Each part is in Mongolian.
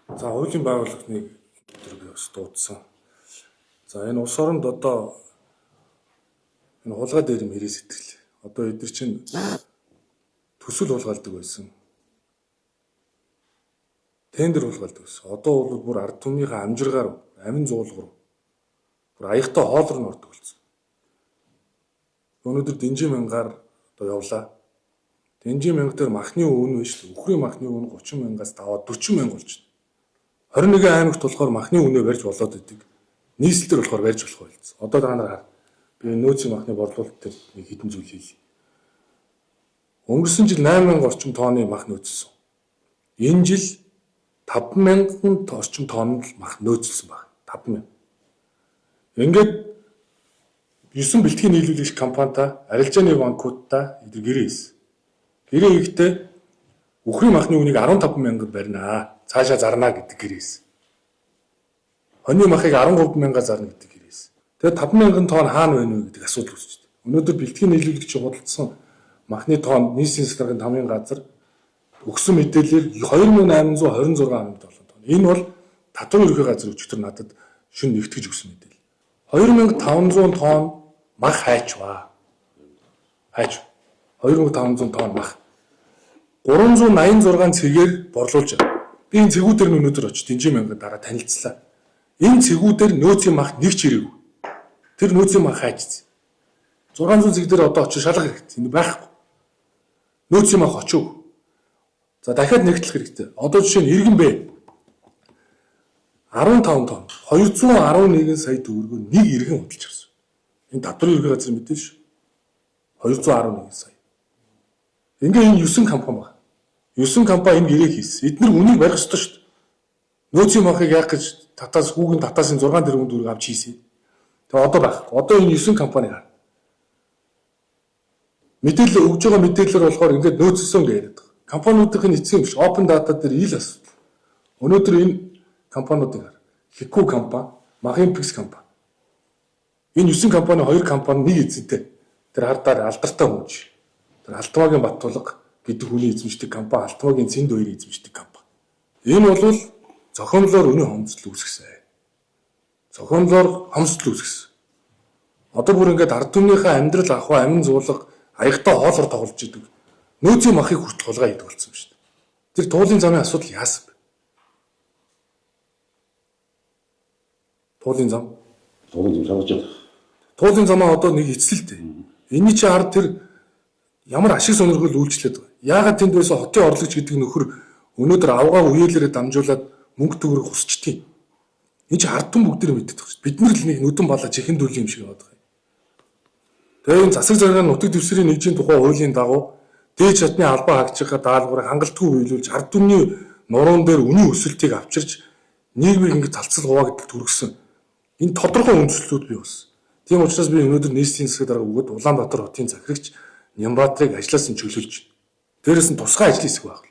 За хуулийн байгууллагыг өдөр би бас дуудсан. За энэ улс оронд одоо энэ хулгай дээр мэрээ сэтгэл. Одоо эдгээр чинь төсөл хулгайлдаг байсан. Тендер хулгайлдаг байсан. Одоо бол бүр ард түмнийхээ амжиргаар амин зуулгар бүр аягтай хоолор нь ордог болсон. Өнөөдөр Дэнжин мянгаар одоо явлаа. Дэнжин мянга дээр махны үн биш л үхрийн махны үн 30 мянгаас даваад 40 мянга болж байна. 21 аймагт болохоор махны үнэ барьж болоод идэг. Нийслэлээр болохоор барьж болох байлцсан. Одоо дараа би нөөцийн махны борлуулалт дээр нэг хэдэн зүйл хийлээ. Өнгөрсөн жил 8000 орчим тонны мах нөөцсөн. Энэ жил 5000 орчим тонн мах нөөцсөн баг. 5000. Ингээд 9 бэлтгэн нийлүүлэгч компанитай, арилжааны банкудтай эдгээр гэрээ хийсэн. Гэрээ хийхдээ үхрийн махны үнийг 15 мянгад барина. Цаашаа зарна гэдэг гэрээ хийсэн. Хоньны махыг 13 мянгаар зарна гэдэг гэрээ хийсэн. Тэгээд 5000 тонн хаана байна вэ гэдэг асуудал үүсчихдээ. Өнөөдөр бэлтгэн нийлүүлэгч худалдсан махны тонн нийслэлийн засгийн хамгийн газар өгсөн мэдээлэлээр 2826 амт тонн. Энэ бол татвар ерхий газар өчигдөр надад шүн нэгтгэж өгсөн мэдээлэл. 2500 тонн мах хайчваа. Хайч. 2500 тонн мах. 386 цэгээр борлуулж байгаа. Би энэ цэгүүдээр нь өнөөдөр очиж Дэнжин мянгад дараа танилцлаа. Энэ цэгүүдээр нөөцийн мах нэг ч ирээгүй. Тэр нөөцийн мах хайчсан. 600 цэг дээр одоо очиж шалгах хэрэгтэй. Энэ байхгүй. Нөөцийн мах очив. За дахиад нэгтлэх хэрэгтэй. Одоо жишээ нь Иргэн Бэ 15 тонн 211 сая төгрөгөөр нэг иргэн худалдаж авсан. Энэ татварын ерхий газар мэдээж шүү. 211 сая. Ингээ энэ 9 компани байна. 9 компани энэ гэрээг хийсэн. Эдгээр үнийг барих ёстой шүү дээ. Нөөцийн махыг яах гэж татаас хүүгэн татаасын 6 тэрбум төгрөг авч хийсэн. Тэгээ одоо байхгүй. Одоо энэ 9 компани гар. Мэдээлэл өгж байгаа мэдээлэлээр болохоор ингээд нөөцсөн гэж яриад байгаа. Компаниудын эцсийн биш open data дээр ил асуудал. Өнөөдөр энэ компаниудын гар. Хику компани, Махимпикс компани. Энэ 9 компани 2 компани нэг эзэнтэй. Тэр хардаар алдартай хүнж. Тэр Алтмаагийн Баттулга гэдэг хүний эзэмшдэг компани, Алтмаагийн Цэнд хоёрын эзэмшдэг компани. Энэ бол зохиомлоор үнийн хомсдол үүсгэсэн. Зохиомлоор хомсдол үүсгэсэн. Одоо бүр ингээд ард түмнийхээ амьдрал ахуй амин зуулга аягтай хоолоор тоглож идэг. Нөөцийн махыг хүртэл хулгай хийдэг болсон юм шүү дээ. Тэр туулын замын асуудал яасан бэ? Туулын зам. Туулын замаа одоо нэг эцэлтэй. Энийний чи ард тэр ямар ашиг сонирхол үйлчлээд байгаа. Яагаад тэнд байсан хотын орлогч гэдэг нөхөр өнөөдөр авгаа үеэлэрээ дамжуулаад мөнгө төгрөг хусчдгийг. Энэ чи ард түмэн бүгд мэддэг шүү дээ. Бид нар л нэг нүдэн балаа чихэн дүүлийн юм шиг яваад байгаа. Тэгээ энэ засаг захиргааны нутаг дэвсгэрийн нэгжийн тухай хуулийн дагуу дээд чадны албаа хаагчийнхаа даалгаврыг хангалтгүй биелүүлж ард түмний нуруунд дээр үнийн өсөлтийг авчирч нийгмийг ингэ цалцал хуваагдал түргсэн. Энэ тодорхой үндслүүд бий болсон. Тийм учраас би өнөөдөр нийслэлийн засаг дарга өгөөд Улаанбаатар хотын захирагч Нямбаатрыг ажлаас нь чөлөөлж байна. Дээрээс нь тусгай ажлын хэсэг байх.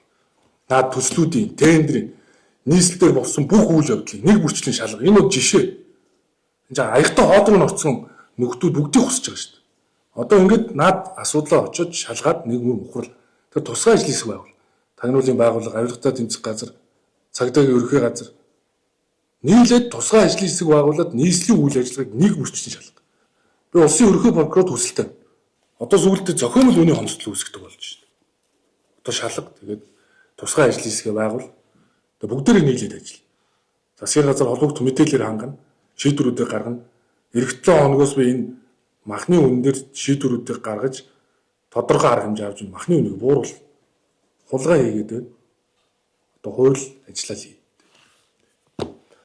Наад төслүүдийн, тендерийн, нийслэлээр болсон бүх үйл явдлыг нэг бүрчлэн шалга. Энэ бол жишээ. Энд аягтай хоол руу орсон нөхдүүд бүгдийг хусч байгаа шүү дээ. Одоо ингэж наад асуудлаа очиж шалгаад нэг мөр мухрал. Тэр тусгай ажлын хэсэг байвал. Тагнуулын байгууллага, авилгатай тэмцэх газар, цагдаагийн ерхий газар нийлээд тусгай ажлын хэсэг байгуулад нийслэлийн үйл ажиллагааг нэг бүрчлэн шалга. Би улсын ерхий прокурор төсөлтэй. Одоо сүүлдээ зохиомл үнийн хомсдол үүсгдэг болж байна. Одоо шалга тэгээд тусгай ажлын хэсгээ байгуул. Тэгээд бүгдээрээ нийлээд ажил. Засгийн газар холбогд мэдээлэлээр хангана, шийдвэрүүдийг гаргана. Эх 7 хоногоос би энэ махны үнэн дээр шийдвэрүүдийг гаргаж тодорхой арга хэмжээ авч махны үнийг бууруул. Хулгай хийгээд байна. Одоо хууль ажиллаа хий.